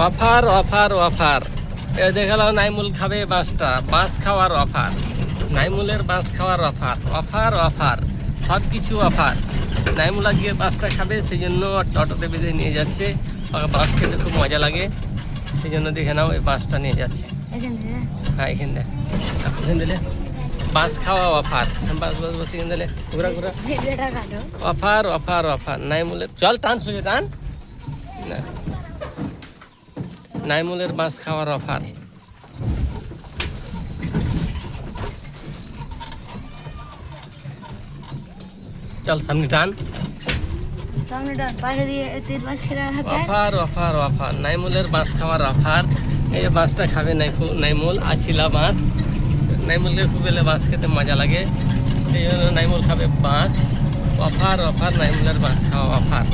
Offer offer offer. এ দেখালাম নাইমুল খাবে বাঁশটা, বাঁশ খাওয়ার অফার। নাইমুলের বাঁশ খাওয়ার অফার, অফার অফার, সব কিছু অফার। নাইমুল আজকে বাঁশটা খাবে, সেই জন্য অটোতে বেঁধে নিয়ে যাচ্ছে। বাঁশ খেতে খুব মজা লাগে, সেই জন্য দেখে নাও এই বাঁশটা নিয়ে যাচ্ছে। হ্যাঁ এখানে এখান দিলে বাঁশ খাওয়া অফার। বাস বাস বাস এখান দিলে ঘুরা ঘুরা অফার অফার অফার। নাইমুলের চল টান সোজা টান না, নাইমুলের বাঁশ খাওয়ার অফার। চল সামনে টান। অফার অফার অফার, নাইমুলের বাঁশ খাওয়ার অফার। এই যে বাঁশটা খাবে নাইমুল, আছিলা বাঁশ। নাইমুলকে খুব এলে বাঁশ খেতে মজা লাগে, সেই জন্য নাইমুল খাবে বাঁশ। অফার অফার, নাইমুলের বাঁশ খাওয়া অফার।